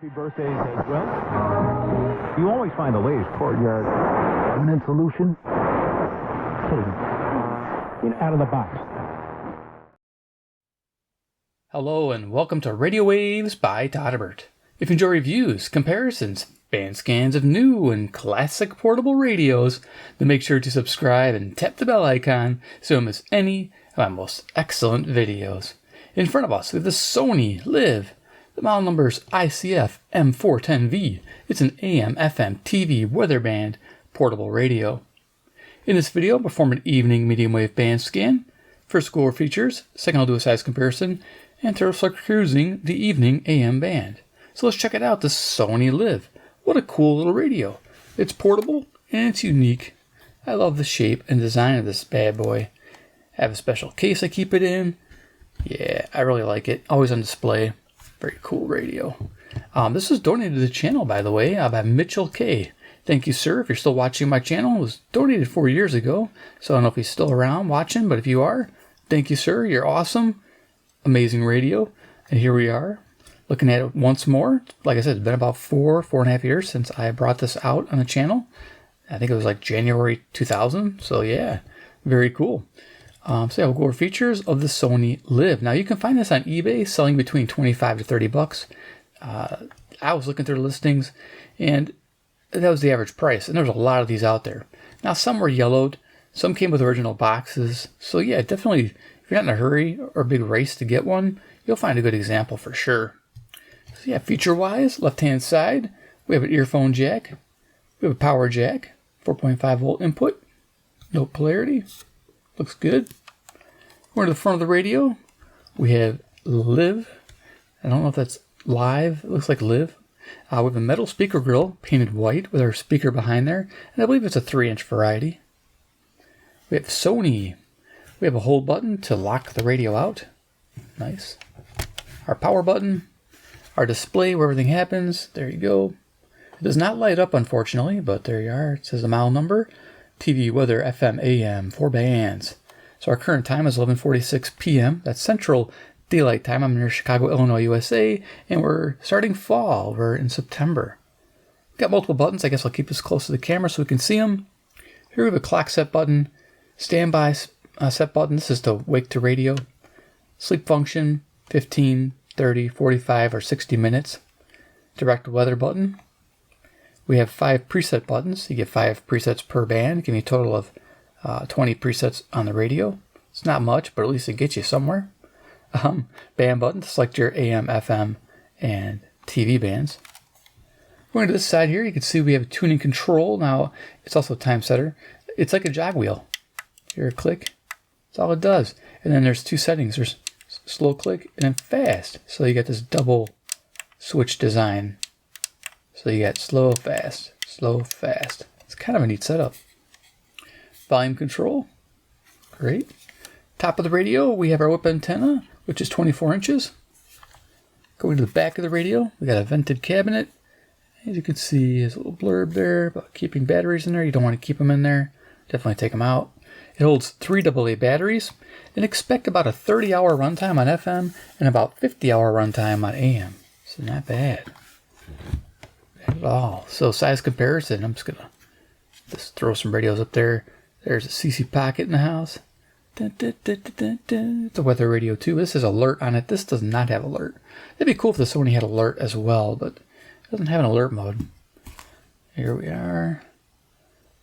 Happy birthdays as well. You always find the latest courtyard permanent solution. Out of the box. Hello and welcome to Radio Waves by Todderbert. If you enjoy reviews, comparisons, band scans of new and classic portable radios, then make sure to subscribe and tap the bell icon so you don't miss any of my most excellent videos. In front of us we have the Sony Liv. The model number is ICF-M410V. It's an AM, FM, TV, weather band portable radio. In this video, I'll perform an evening medium wave band scan. First, go over features. Second, I'll do a size comparison. And third, I'll start cruising the evening AM band. So let's check it out, the Sony Liv. What a cool little radio. It's portable and it's unique. I love the shape and design of this bad boy. I have a special case I keep it in. Yeah, I really like it. Always on display. Very cool radio. This was donated to the channel, by the way, by Mitchell K. Thank you, sir. If you're still watching my channel, it was donated 4 years ago. So I don't know if he's still around watching, but if you are, thank you, sir. You're awesome. Amazing radio. And here we are, looking at it once more. Like I said, it's been about 4.5 years since I brought this out on the channel. I think it was like January 2000. So yeah, very cool. So yeah, we'll go over features of the Sony Liv. Now you can find this on eBay selling between $25 to $30. I was looking through the listings and that was the average price. And there's a lot of these out there. Now some were yellowed, some came with original boxes. So yeah, definitely if you're not in a hurry or a big race to get one, you'll find a good example for sure. So yeah, feature wise, left hand side, we have an earphone jack. We have a power jack, 4.5 volt input, no polarity. Looks good. We're to the front of the radio. We have Liv. I don't know if that's live. It looks like Liv. We have a metal speaker grill painted white with our speaker behind there. And I believe it's a 3-inch variety. We have Sony. We have a hold button to lock the radio out. Nice. Our power button. Our display where everything happens. There you go. It does not light up, unfortunately, but there you are. It says the model number. TV, weather, FM, AM, 4 bands. So our current time is 11:46 p.m. That's Central Daylight Time. I'm near Chicago, Illinois, USA, and we're starting fall. We're in September. Got multiple buttons. I guess I'll keep this close to the camera so we can see them. Here we have a clock set button, standby set button. This is to wake to radio. Sleep function, 15, 30, 45, or 60 minutes. Direct weather button. We have 5 preset buttons. You get 5 presets per band, giving you a total of 20 presets on the radio. It's not much, but at least it gets you somewhere. Band button to select your AM, FM, and TV bands. Going to this side here, you can see we have a tuning control. Now, it's also a time setter. It's like a jog wheel. Here, click. That's all it does. And then there's 2 settings. There's slow click and then fast. So you got this double switch design. So you got slow, fast, slow, fast. It's kind of a neat setup. Volume control. Great. Top of the radio, we have our whip antenna, which is 24 inches. Going to the back of the radio, we got a vented cabinet. As you can see, there's a little blurb there about keeping batteries in there. You don't want to keep them in there. Definitely take them out. It holds 3 AA batteries and expect about a 30-hour runtime on FM and about 50-hour runtime on AM. So not bad. At all. So size comparison, I'm just gonna throw some radios up there. There's a CC pocket in the house. It's a weather radio too. This has alert on it. This does not have alert. It'd be cool if the Sony had alert as well, but it doesn't have an alert mode. Here we are.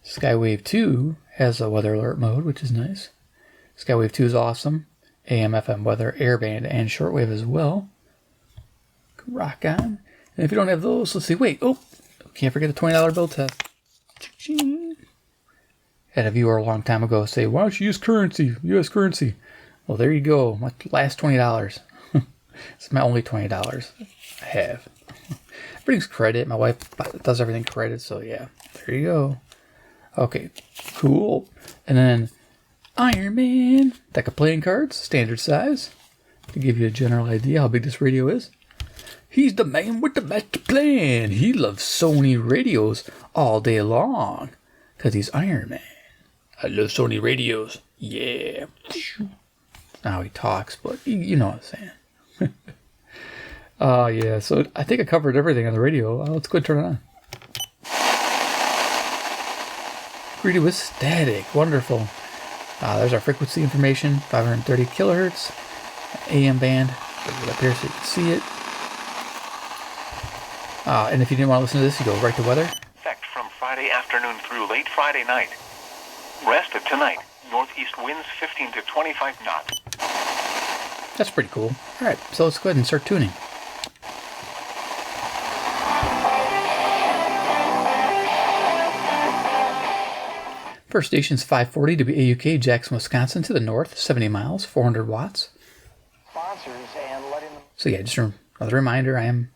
Skywave 2 has a weather alert mode, which is nice. Skywave 2 is awesome. AM, FM, weather, airband, and shortwave as well. Rockin. And if you don't have those, let's see. Wait, can't forget the $20 bill test. Had a viewer a long time ago say, why don't you use currency, U.S. currency? Well, there you go. My last $20. It's my only $20 I have. Everything's credit. My wife does everything credit, so yeah. There you go. Okay, cool. And then Iron Man. Deck of playing cards, standard size. To give you a general idea how big this radio is. He's the man with the master plan. He loves Sony radios all day long. Because he's Iron Man. I love Sony radios. Yeah. Now he talks, but you know what I'm saying. Yeah, so I think I covered everything on the radio. Let's go turn it on. Greeted with static. Wonderful. There's our frequency information, 530 kilohertz, AM band. Put it up here so you can see it. And if you didn't want to listen to this, you go right to weather. Effect from Friday afternoon through late Friday night. Rest of tonight. Northeast winds 15 to 25 knots. That's pretty cool. All right, so let's go ahead and start tuning. First station's 540 WAUK, Jackson, Wisconsin, to the north, 70 miles, 400 watts. Sponsors and letting them. So yeah, just another reminder, I am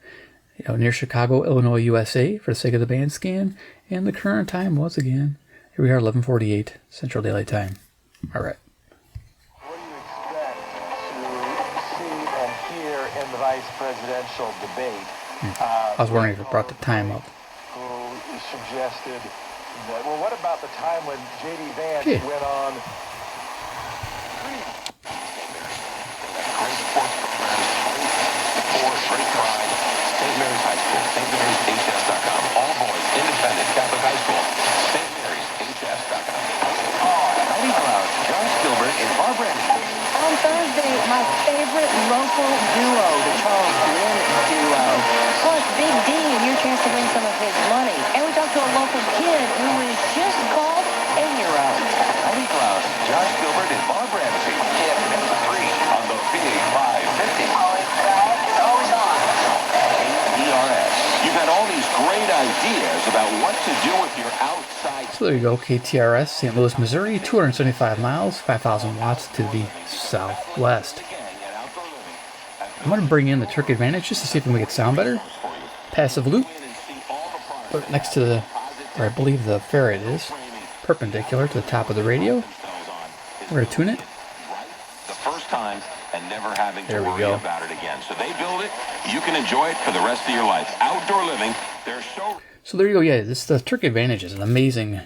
near Chicago, Illinois, USA, for the sake of the band scan, and the current time was again, here we are, 11:48 Central Daylight Time. All right. What do you expect to see and hear in the vice presidential debate? I was wondering if it brought the time up. Who suggested that? Well, what about the time when J.D. Vance went on? St. Mary's High School, stmarys.hs.com. All boys, independent Catholic High School, stmarys.hs.com. Heidi Cloud, John Gilbert, and Barbara. On Thursday, my favorite local duo, the Charles Lynn duo. Plus, Big D and your chance to win some of his money. And we talked to a local kid who is just called 8-year-old. Heidi Cloud, Josh Gilbert, and Barbara Ramsey. KFM3 on the Big 550. Always on. You've got all these great ideas about what to do with your outside. So there you go, KTRS, St. Louis, Missouri, 275 miles, 5,000 watts to the southwest. I'm going to bring in the Terk Advantage just to see if we can make it sound better. Passive loop. Put it next to the, where I believe the ferret is, perpendicular to the top of the radio. We're going to tune it. The first time and never having to There we worry go. about it again. So they build it, you can enjoy it for the rest of your life. Outdoor living, they're So there you go. Yeah, the Terk Advantage is an amazing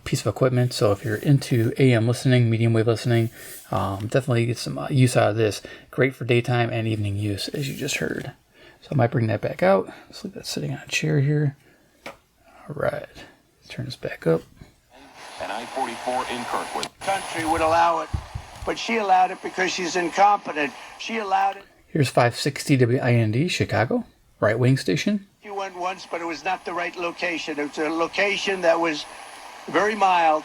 piece of equipment. So if you're into AM listening, medium wave listening, definitely get some use out of this. Great for daytime and evening use, as you just heard. So I might bring that back out. Let's leave that sitting on a chair here. All right. Turn this back up. and I-44 in Kirkwood. Country would allow it, but she allowed it because she's incompetent. She allowed it. Here's 560 WIND, Chicago, right wing station. She went once, but it was not the right location. It was a location that was very mild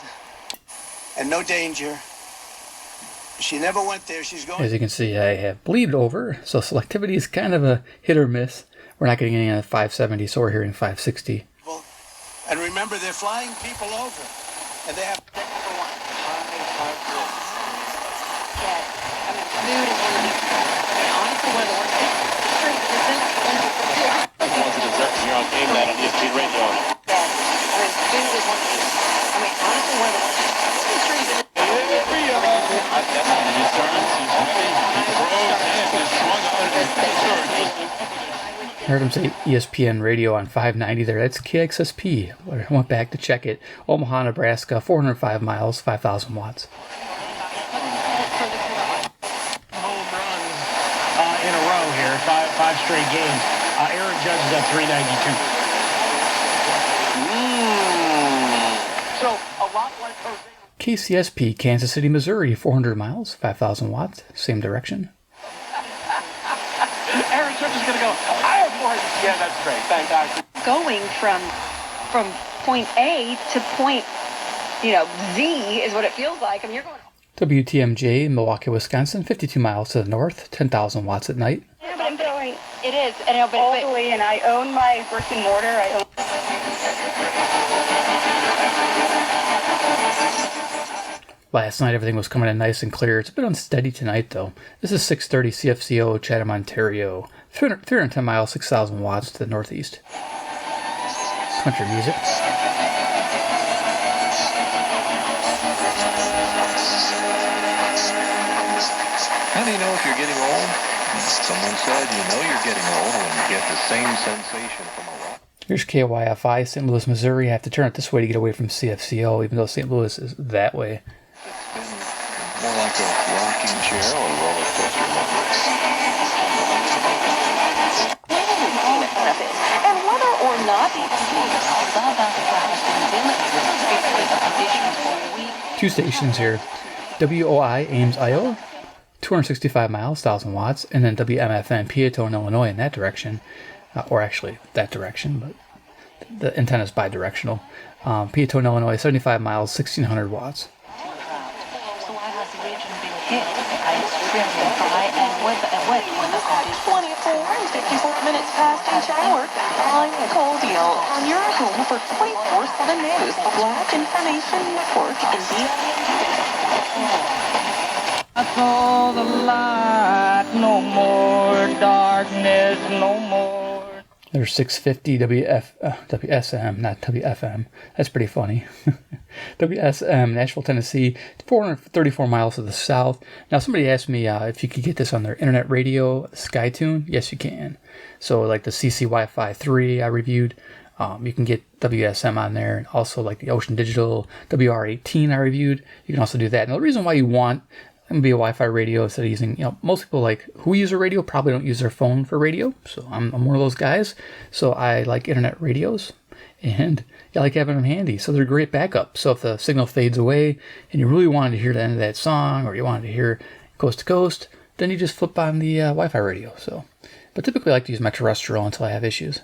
and no danger. She never went there. She's going. As you can see, I have bleed over, so selectivity is kind of a hit or miss. We're not getting any on 570, so we're hearing 560. And remember, they're flying people over, and they have number one. Yes. I mean, food is one of the, honestly, one of the worst things. You're on game night on ESP Radio. Yes. I mean, food is one of the, I mean, honestly, one of the worst. I heard him say ESPN radio on 590 there. That's KXSP. I went back to check it. Omaha, Nebraska, 405 miles, 5,000 watts. Home runs in a row here, five straight games. Aaron Judge is at 392. So, a lot like her. KCSP, Kansas City, Missouri, 400 miles, 5,000 watts, same direction. Aaron Judge is going to go, I have more. Yeah, that's great. Thanks, Doctor. Going from point A to point, Z is what it feels like. I mean, you're going. WTMJ, Milwaukee, Wisconsin, 52 miles to the north, 10,000 watts at night. Yeah, but I'm going. It is. And Locally, and I own my brick and mortar. I own. Last night everything was coming in nice and clear. It's a bit unsteady tonight though. This is 630 CFCO, Chatham, Ontario. 310 miles, 6,000 watts to the northeast. Country music. How do you know if you're getting old? Someone said you know you're getting old when you get the same sensation from a rock. Here's KYFI, St. Louis, Missouri. I have to turn it this way to get away from CFCO, even though St. Louis is that way. It's been more like a rocking chair or a roller coaster. will not be exceeded. South Africa has been dealing with the conditions for weeks. 2 stations here. WOI Ames, Iowa, 265 miles, 1,000 watts, and then WMFN Peatone, Illinois in that direction, or actually that direction, but the antenna is bi-directional. Peatone, Illinois, 75 miles, 1,600 watts. So why has the region been hit by extremely dry and wet weather conditions? 54 minutes past each hour. I'm Nicole Deal, and you're home for 24/7 News, the Black Information Network in I saw the light, no more darkness, no more. There's 650 WSM, not WFM. That's pretty funny. WSM, Nashville, Tennessee, 434 miles to the south. Now, somebody asked me if you could get this on their internet radio, SkyTune. Yes, you can. So, like the CC Wi-Fi 3 I reviewed, you can get WSM on there. And also, like the Ocean Digital WR18 I reviewed, you can also do that. Now, the reason why you want be a Wi-Fi radio instead of using, most people like who use a radio probably don't use their phone for radio. So I'm one of those guys. So I like internet radios, and I like having them handy. So they're great backup. So if the signal fades away and you really wanted to hear the end of that song, or you wanted to hear coast to coast, then you just flip on the Wi-Fi radio. So, but typically I like to use my terrestrial until I have issues.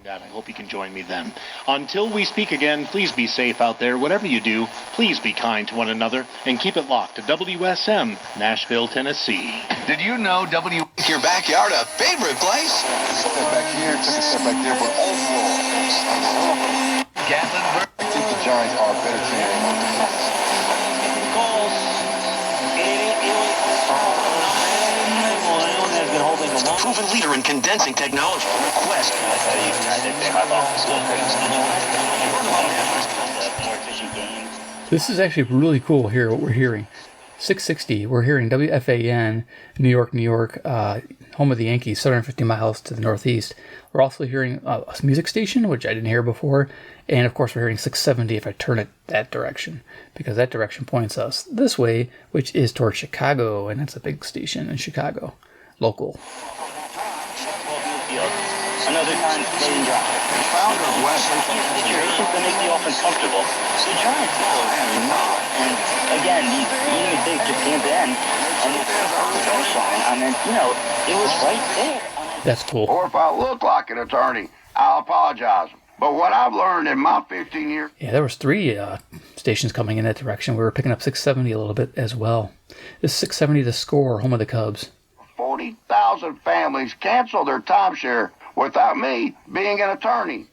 That. I hope you can join me then. Until we speak again, please be safe out there. Whatever you do, please be kind to one another and keep it locked to WSM, Nashville, Tennessee. Did you know Make your backyard a favorite place? Step back here, took a step back there, but overall, Gatlinburg. I think the Giants are a better team. Proven leader in condensing technology. Request. This is actually really cool here, what we're hearing. 660, we're hearing WFAN, New York, home of the Yankees, 750 miles to the northeast. We're also hearing a music station, which I didn't hear before. And of course, we're hearing 670 if I turn it that direction, because that direction points us this way, which is towards Chicago. And that's a big station in Chicago, local. Another time, lane drive. Founder of Wesley. Situations that make the offense comfortable. So the Giants and again, these mistakes just can't end. And it's the finish line. I mean, it was right there. That's cool. Or if I look like an attorney, I'll apologize. But what I've learned in my 15 years... Yeah, there was 3 stations coming in that direction. We were picking up 670 a little bit as well. This is 670 The Score, home of the Cubs. 40,000 families cancel their timeshare without me being an attorney.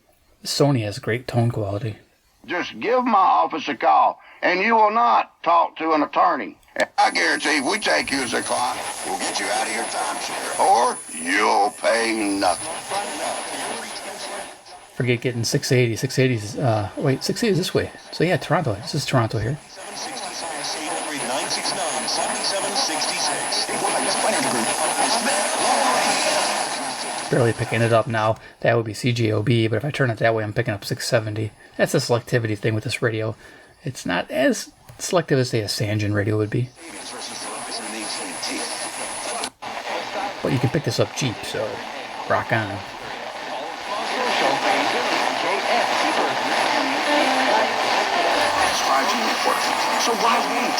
Sony has great tone quality. Just give my office a call, and you will not talk to an attorney. I guarantee if we take you as a client, we'll get you out of your timeshare. Or you'll pay nothing. Forget getting 680. 680 is, 680 is this way. So yeah, Toronto. This is Toronto here. Barely picking it up now. That would be CJOB, but if I turn it that way, I'm picking up 670. That's the selectivity thing with this radio. It's not as selective as, say, a Sangean radio would be. But you can pick this up cheap, so rock on. So why wait?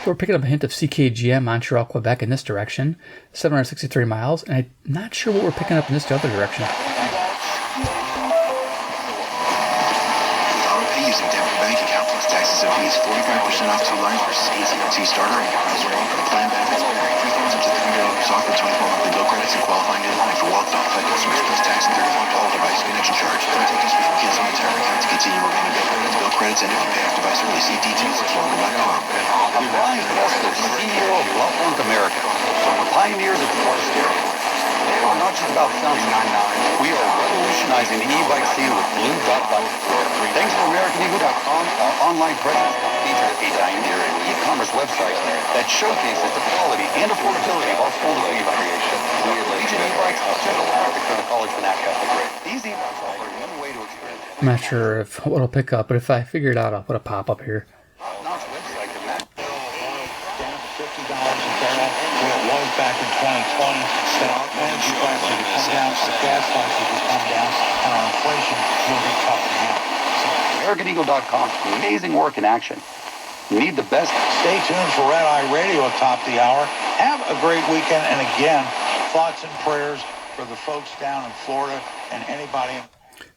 We're picking up a hint of CKGM, Montreal, Quebec in this direction, 763 miles, and I'm not sure what we're picking up in this other direction. Auto-pay using debit bank account plus taxes and fees, 45% off 2 lines versus AT&T starter and browser plan benefits vary. Up to $3 software, 24 monthly bill credits, and qualifying new line for walked-off customers plus tax and $35 device connection charge. Don't take this before canceling entire account to continue remaining bill credits, and if you pay off device early, see details at Rockin.com. I'm Brian Foster, CEO of Blunt America, the pioneers of car stereo. We're not just about sound 99. We are revolutionizing the e-bike scene with Blue Dot Bikes. Thanks to AmericanEagle.com, our online presence features a dynamic e-commerce website that showcases the quality and affordability of our foldable e-bikes. We have Legion e-bikes and Central Africa College Fanaca. These e-bikes offer one way to experience. I'm not sure if what I'll pick up, but if I figure it out, I'll put a pop-up here. back in 2020 that our energy prices would come down, our gas prices would come down, and our inflation will be tough to handle. AmericanEagle.com, amazing work in action. You need the best. Stay tuned for Red Eye Radio atop the hour. Have a great weekend, and again, thoughts and prayers for the folks down in Florida and anybody.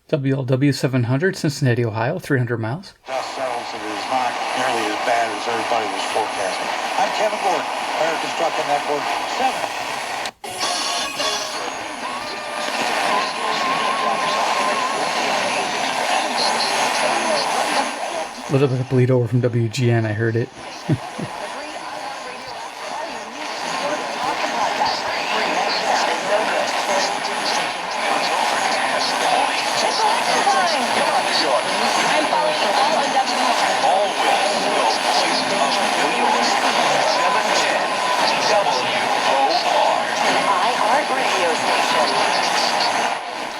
WLW 700, Cincinnati, Ohio, 300 miles. Dust settles, it is not nearly as bad as everybody was forecasting. I'm Kevin Gordon, American Trucking Network 7. A little bit of bleed over from WGN, I heard it.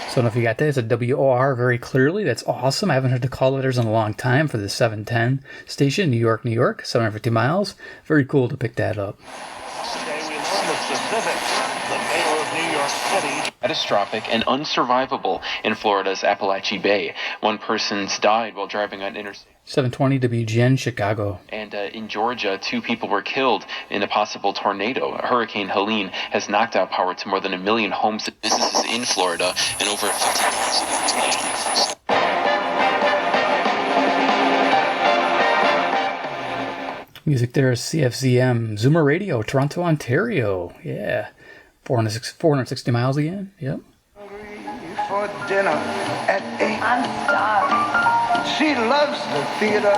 So I don't know if you got that. It's a WOR very clearly. That's awesome. I haven't heard the call letters in a long time for the 710 station, New York, New York, 750 miles. Very cool to pick that up. Today we learn the specifics. The mayor of New York City. Catastrophic and unsurvivable in Florida's Appalachee Bay. One person's died while driving on Interstate 720 WGN, Chicago. And in Georgia, 2 people were killed in a possible tornado. Hurricane Helene has knocked out power to more than 1 million homes and businesses in Florida and over 50,000. Music there is CFZM, Zoomer Radio, Toronto, Ontario. Yeah. 460 miles again. Yep. For dinner at 8. I'm starving. She loves the theater.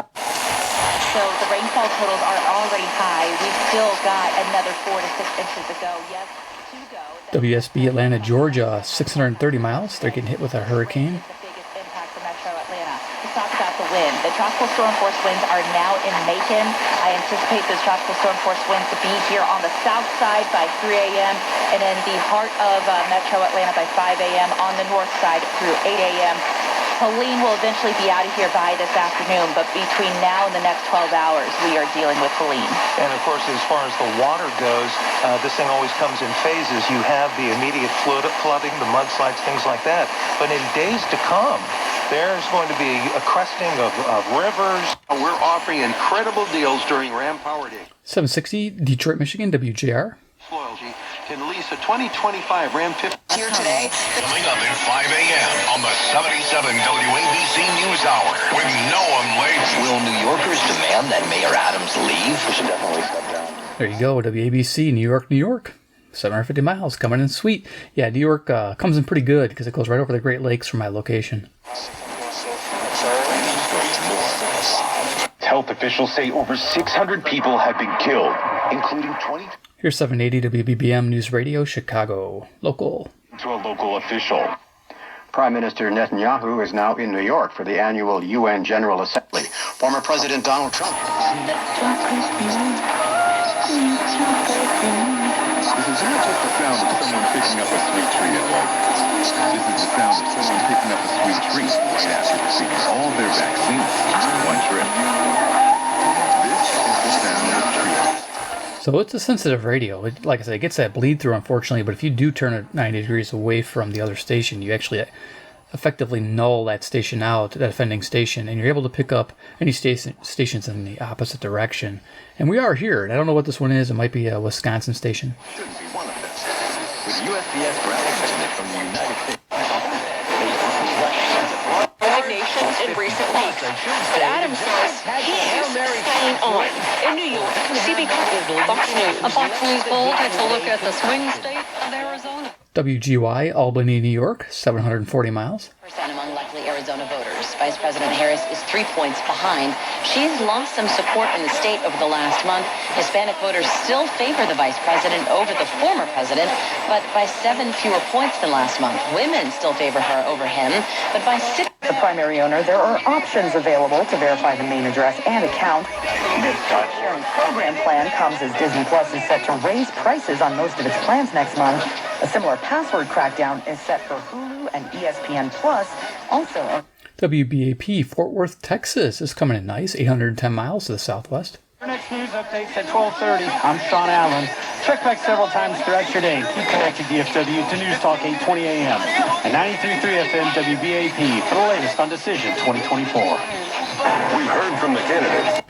So the rainfall totals are already high. We've still got another 4 to 6 inches to go. Yes, to go. WSB Atlanta, Georgia, 630 miles. They're getting hit with a hurricane. The biggest impact for Metro Atlanta. Let's talk about the wind. The tropical storm force winds are now in Macon. I anticipate those tropical storm force winds to be here on the south side by 3 a.m. and in the heart of Metro Atlanta by 5 a.m. on the north side through 8 a.m. Helene will eventually be out of here by this afternoon, but between now and the next 12 hours, we are dealing with Helene. And of course, as far as the water goes, this thing always comes in phases. You have the immediate flooding, the mudslides, things like that. But in days to come, there's going to be a cresting of rivers. We're offering incredible deals during Ram Power Day. 760 Detroit, Michigan, WJR. Loyalty can lease a 2025 Ram 50. Here today. Coming up at 5 a.m. on the 77 WABC News Hour with Noam Laden. Will New Yorkers demand that Mayor Adams leave? We should definitely step down. There you go, WABC, New York, New York. 750 miles, coming in sweet. Yeah, New York comes in pretty good because it goes right over the Great Lakes from my location. Health officials say over 600 people have been killed, including 20... Here's 780 WBBM News Radio, Chicago. Local. To a local official. Prime Minister Netanyahu is now in New York for the annual UN General Assembly. Former President Donald Trump. This is not just the sound of someone picking up a sweet treat at Walgreens. This is the sound of someone picking up a sweet treat right after receiving all their vaccines in one trip. This is the sound of treat. So it's a sensitive radio. Like I said, it gets that bleed through, unfortunately, but if you do turn it 90 degrees away from the other station, you actually effectively null that station out, that offending station, and you're able to pick up any stations in the opposite direction. And we are here. I don't know what this one is. It might be a Wisconsin station. Shouldn't be one of them. With USPS ground equipment from the United States. Resignations in recent weeks. But Adams says he is staying on. In New York, CB Fox News. A Fox News poll takes a look at the swing state of Arizona. WGY, Albany, New York, 740 miles. Percent among likely Arizona voters. Vice President Harris is 3 points behind. She's lost some support in the state over the last month. Hispanic voters still favor the vice president over the former president, but by 7 fewer points than last month. Women still favor her over him, but by 6. The primary owner, there are options available to verify the main address and account. This sharing program plan comes as Disney Plus is set to raise prices on most of its plans next month. A similar password crackdown is set for Hulu and ESPN Plus. Also, WBAP, Fort Worth, Texas is coming in nice, 810 miles to the southwest. Your next news updates at 12:30. I'm Sean Allen. Check back several times throughout your day. Keep connected, DFW, to News Talk 820 AM and 93.3 FM WBAP for the latest on Decision 2024. We heard from the candidates.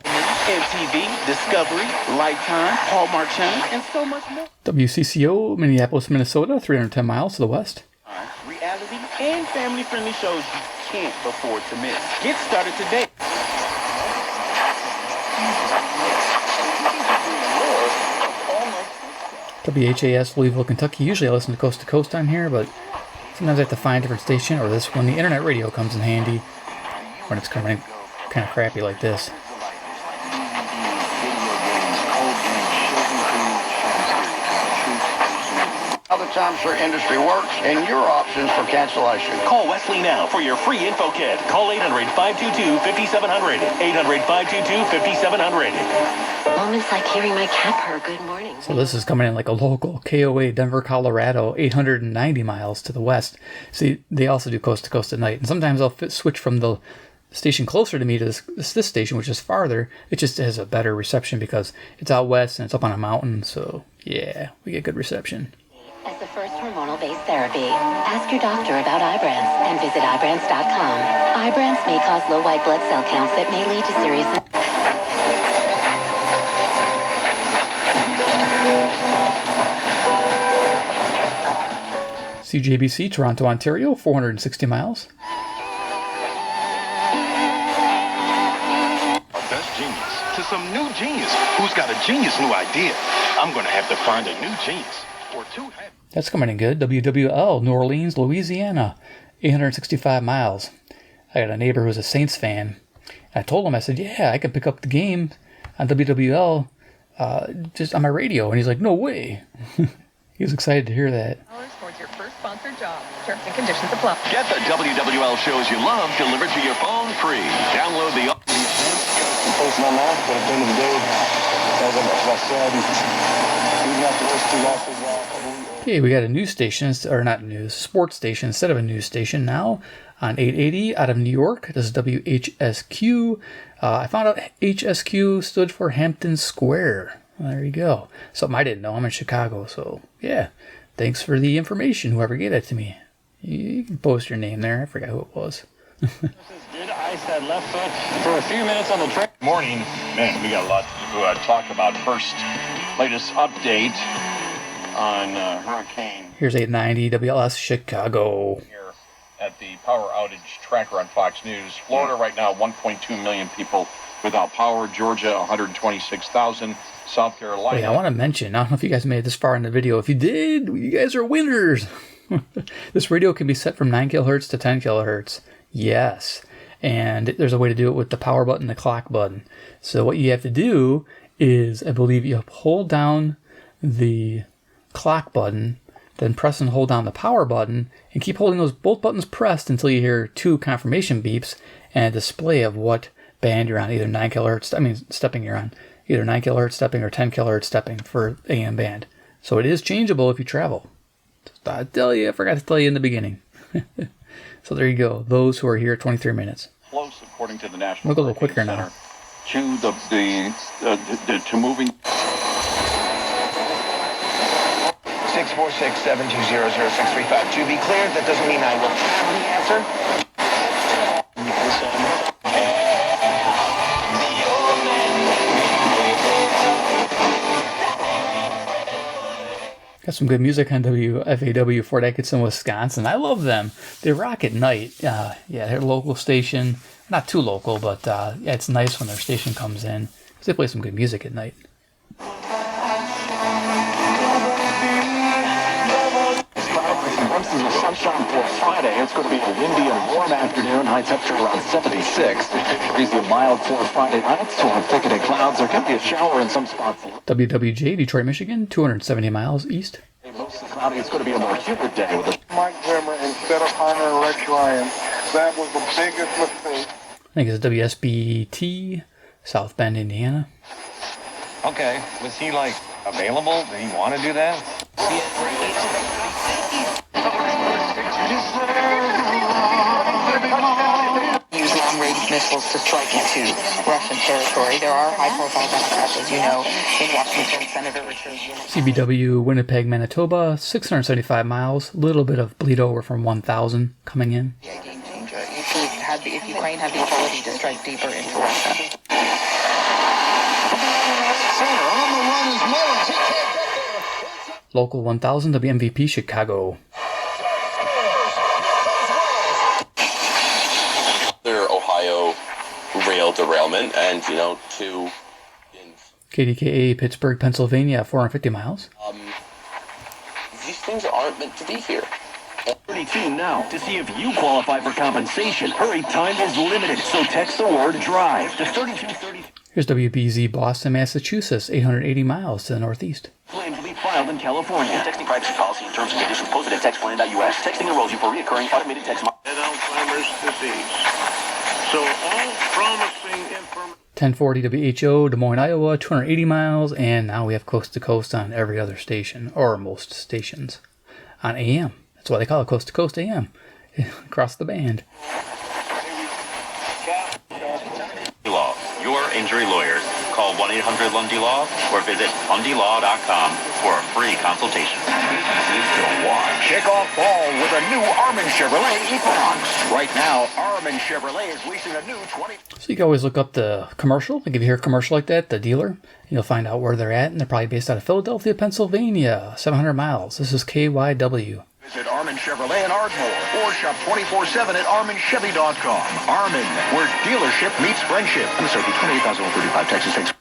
MTV, Discovery, Lifetime, Hallmark Channel, and so much more. WCCO, Minneapolis, Minnesota, 310 miles to the west. Reality and family-friendly shows you can't afford to miss. Get started today. WHAS, Louisville, Kentucky. Usually I listen to Coast to Coast on here, but sometimes I have to find a different station, or this one. The internet radio comes in handy when it's coming kind of crappy like this. How the timeshare industry works and your options for cancellation. Call Wesley now for your free info kit. Call 800-522-5700. 800-522-5700. Moments like hearing my cat purr. Good morning. So this is coming in like a local KOA, Denver, Colorado, 890 miles to the west. See, they also do coast to coast at night. And sometimes I'll switch from the station closer to me to this station, which is farther. It just has a better reception because it's out west and it's up on a mountain. So yeah, we get good reception. As the first hormonal-based therapy, ask your doctor about Ibrance and visit Ibrance.com. Ibrance may cause low white blood cell counts that may lead to serious... CJBC, Toronto, Ontario, 460 miles. That's genius. To some new genius who's got a genius new idea. I'm going to have to find a new genius. Or two. That's coming in good. WWL, New Orleans, Louisiana, 865 miles. I got a neighbor who's a Saints fan. I told him, I said, yeah, I can pick up the game on WWL just on my radio. And he's like, no way. He was excited to hear that. Towards your first sponsored job. Terms and conditions apply. Get the WWL shows you love delivered to your phone free. Download the... Posting on that, but at the end of the day, as I said, even after those 2 losses, Okay, we got a news station, or not news, sports station instead of a news station now on 880 out of New York. This is WHSQ. I found out HSQ stood for Hampton Square. Well, there you go. Something I didn't know. I'm in Chicago, so yeah. Thanks for the information, whoever gave that to me. You can post your name there. I forgot who it was. good ice that left foot for a few minutes on the track. Morning. Man, we got a lot to talk about. First, latest update on Hurricane. Here's 890 WLS Chicago. Here at the power outage tracker on Fox News. Florida right now, 1.2 million people without power. Georgia, 126,000. South Carolina. Wait, I want to mention, I don't know if you guys made it this far in the video. If you did, you guys are winners. This radio can be set from 9 kilohertz to 10 kilohertz. Yes. And there's a way to do it with the power button, the clock button. So what you have to do is, I believe you hold down the clock button, then press and hold down the power button, and keep holding those both buttons pressed until you hear 2 confirmation beeps and a display of what band you're on, either 9 kilohertz, stepping you're on, either 9 kilohertz stepping or 10 kilohertz stepping for AM band. So it is changeable if you travel. I forgot to tell you in the beginning. So there you go. Those who are here 23 minutes. Close, according to the National. We'll go a little quicker now. To to moving. 646-720-0635. To be clear, that doesn't mean I will have the answer. Got some good music on WFAW, Fort Atkinson, Wisconsin. I love them. They rock at night. Yeah, they're a local station. Not too local, but yeah, it's nice when their station comes in because they play some good music at night. Glimpses of sunshine for Friday. It's going to be a windy and warm afternoon. High temperature around 76. Breezy and mild for Friday night. Storm thickening clouds. There could be a shower in some spots. WWJ, Detroit, Michigan, 270 miles east. Mostly cloudy. It's going to be a more humid day with a Mike Zimmer instead of Hunter and Rex Ryan. That was the biggest mistake. I think it's WSBT, South Bend, Indiana. Okay, was he like available? Did he want to do that? Use long-range missiles missiles to strike into Russian territory. There are high-profile Democrats, as you know, in Washington. Senator Richard. CBW, Winnipeg, Manitoba, 675 miles. A little bit of bleed over from 1,000 coming in. Game changer. If Ukraine had the ability to strike deeper into Russia. Local 1000 WMVP Chicago. Their Ohio rail derailment and, two in... KDKA, Pittsburgh, Pennsylvania, 450 miles. These things aren't meant to be here. 32 now to see if you qualify for compensation. Hurry, time is limited, so text the word DRIVE to 3230. Here's WBZ, Boston, Massachusetts, 880 miles to the northeast. Claims will be filed in California. Texting privacy policy and terms and conditions posted at textplan.us. Texting enrolls you for reoccurring automated text. And Alzheimer's disease. So all promising information. 1040 WHO, Des Moines, Iowa, 280 miles, and now we have coast to coast on every other station, or most stations, on AM. That's why they call it Coast to Coast AM, across the band. Law, your injury lawyers. Call 1-800-LUNDY-LAW or visit LundyLaw.com for a free consultation. Kick off fall with a new Armin Chevrolet Equinox. Right now, Armin Chevrolet is leasing a new 20... So you can always look up the commercial. Like if you hear a commercial like that, the dealer, you'll find out where they're at, and they're probably based out of Philadelphia, Pennsylvania, 700 miles. This is KYW. Visit Armin Chevrolet in Ardmore or shop 24/7 at ArminChevy.com. Armin, where dealership meets friendship. MSRP 28,035, Texas takes.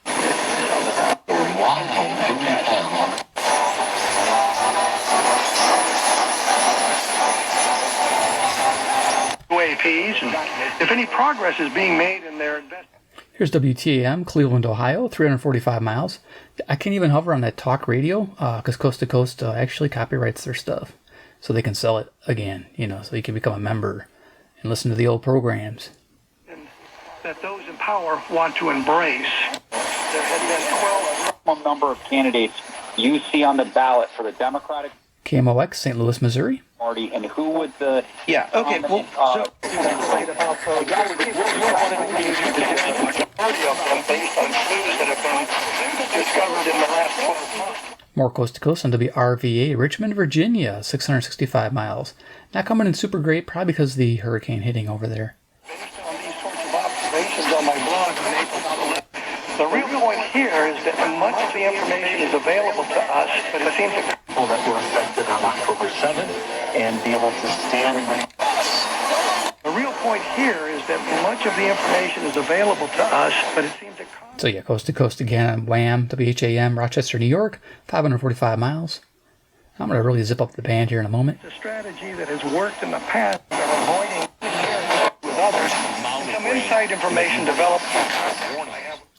UAPs, and if any progress is being made in their investment. Here's WTAM, Cleveland, Ohio, 345 miles. I can't even hover on that talk radio because Coast to Coast actually copyrights their stuff. So they can sell it again, so you can become a member and listen to the old programs. And that those in power want to embrace. There had been 12 number of candidates you see on the ballot for the Democratic KMOX, St. Louis, Missouri. Party, and who would the... Yeah, okay, well, so... based on clues that have been discovered in the last 12 months. More coast to coast on WRVA, Richmond, Virginia, 665 miles. Not coming in super great, probably because of the hurricane hitting over there. Based on these sorts of observations on my blog on April 11th, the real point here is that much of the information is available to us, but it seems that people that were affected on October 7th and be able to stand... The real point here is that much of the information is available to us, but it seems that... So yeah, coast to coast again on WHAM, WHAM, Rochester, New York, 545 miles. I'm going to really zip up the band here in a moment. It's a strategy that has worked in the past. They're avoiding with others. Some inside information developed.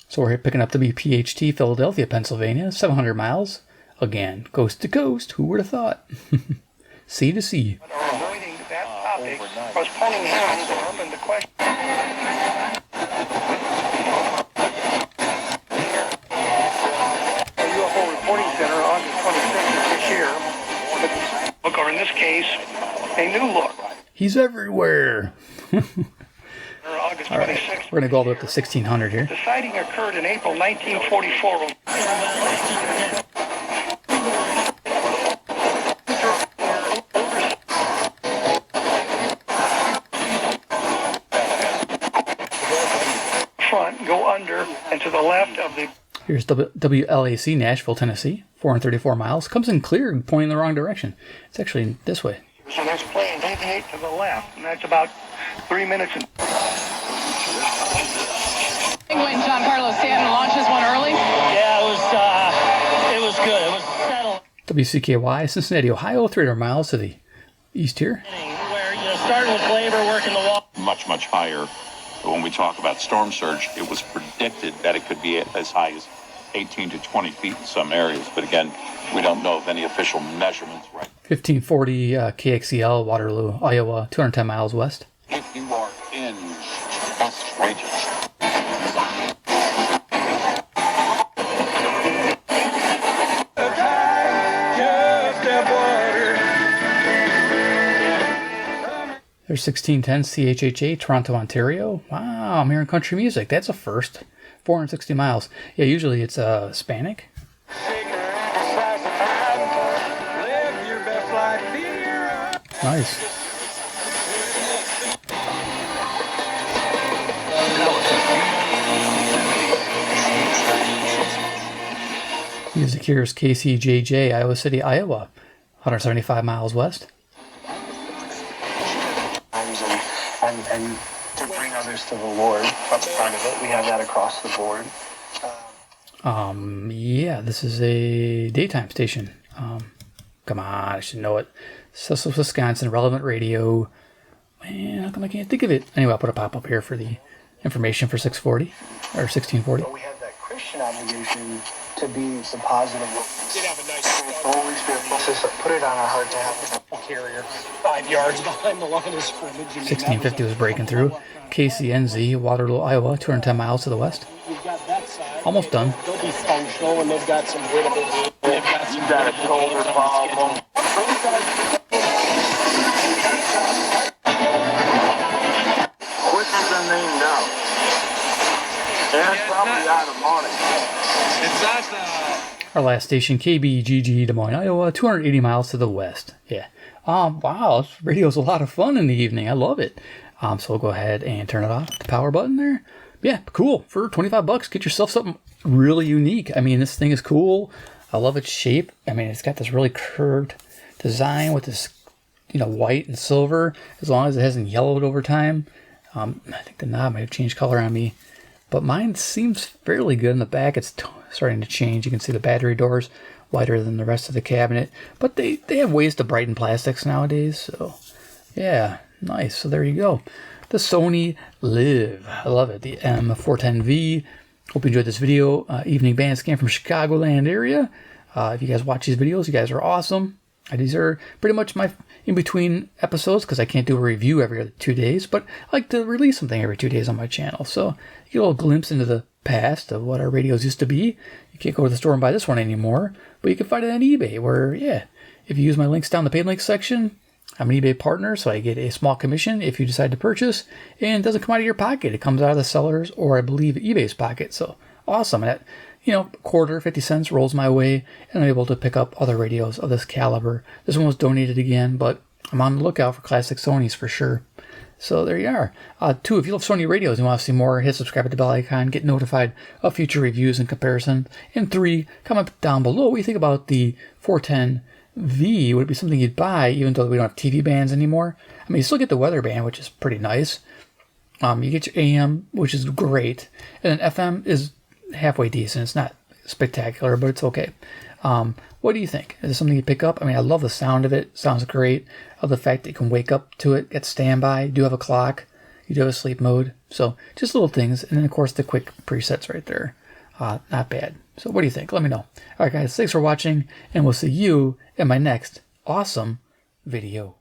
So we're picking up WPHT, Philadelphia, Pennsylvania, 700 miles. Again, coast to coast. Who would have thought? Sea to sea. Avoiding that topic, postponing hearings or open the question. UFO Reporting Center, August 26th of this year. Look, or in this case, a new look. He's everywhere. August All right, 26th. we're going to go all the way up to 1600 here. The sighting occurred in April 1944. Front, go under, and to the left of the... Here's WLAC, Nashville, Tennessee, 434 miles. Comes in clear, pointing in the wrong direction. It's actually this way. So there's plane 88 to the left, and that's about 3 minutes and... When John Carlos Stanton launches one early? Yeah, it was good. It was settled. WCKY, Cincinnati, Ohio, 300 miles to the east here. Where, starting with labor, working the wall. Much higher. When we talk about storm surge, it was predicted that it could be as high as 18 to 20 feet in some areas. But again, we don't know of any official measurements right 1540 KXEL, Waterloo, Iowa, 210 miles west. If you are in West Regions. There's 1610 CHHA, Toronto, Ontario. Wow, I'm hearing country music. That's a first. 460 miles. Yeah, usually it's Hispanic. Nice. Music here is KCJJ, Iowa City, Iowa. 175 miles west. And to bring others to the Lord. That's part of it. We have that across the board. Yeah, this is a daytime station. Come on, I should know it. Cecil, Wisconsin, Relevant Radio. Man, how come I can't think of it? Anyway, I'll put a pop-up here for the information for 640 or 1640. But we have that Christian obligation to be the positive. Did have a nice Holy Spirit bless us. Put it on our heart to have a carrier 5 yards behind the line of scrimmage. 1650 was breaking through. KCNZ, Waterloo, Iowa, 210 miles to the west. Almost done. They'll be functional, and they've got some winnable. They've got some a shoulder problem. Quicker than they know. And probably out of money. It's not Our last station, KBGG, Des Moines, Iowa, 280 miles to the west. Yeah. Wow, this radio's a lot of fun in the evening. I love it. So we'll go ahead and turn it off. The power button there. Yeah, cool. For $25, get yourself something really unique. I mean, this thing is cool. I love its shape. I mean, it's got this really curved design with this, white and silver, as long as it hasn't yellowed over time. I think the knob might have changed color on me, but mine seems fairly good in the back. It's starting to change. You can see the battery doors wider than the rest of the cabinet, but they have ways to brighten plastics nowadays. So yeah, nice. So there you go. The Sony Liv. I love it. The M410V. Hope you enjoyed this video. Evening band scan from Chicagoland area. If you guys watch these videos, you guys are awesome. These are pretty much my in-between episodes because I can't do a review every other 2 days, but I like to release something every 2 days on my channel. So you get a little glimpse into the past of what our radios used to be. You can't go to the store and buy this one anymore, but you can find it on eBay where, yeah, if you use my links down the paid links section, I'm an eBay partner, so I get a small commission if you decide to purchase, and it doesn't come out of your pocket. It comes out of the seller's, or I believe eBay's pocket. So awesome. And that, quarter, 50 cents rolls my way, and I'm able to pick up other radios of this caliber. This one was donated again, but I'm on the lookout for classic Sonys for sure. So there you are. 2, if you love Sony radios and want to see more, hit subscribe at the bell icon, get notified of future reviews and comparison. And 3, comment down below what you think about the 410V. Would it be something you'd buy, even though we don't have TV bands anymore? I mean, you still get the weather band, which is pretty nice. You get your AM, which is great. And then FM is halfway decent. It's not spectacular, but it's okay. What do you think? Is it something you pick up? I mean, I love the sound of it. Sounds great. I love the fact that you can wake up to it, get standby. You do have a clock. You do have a sleep mode. So just little things. And then, of course, the quick presets right there. Not bad. So what do you think? Let me know. All right, guys. Thanks for watching. And we'll see you in my next awesome video.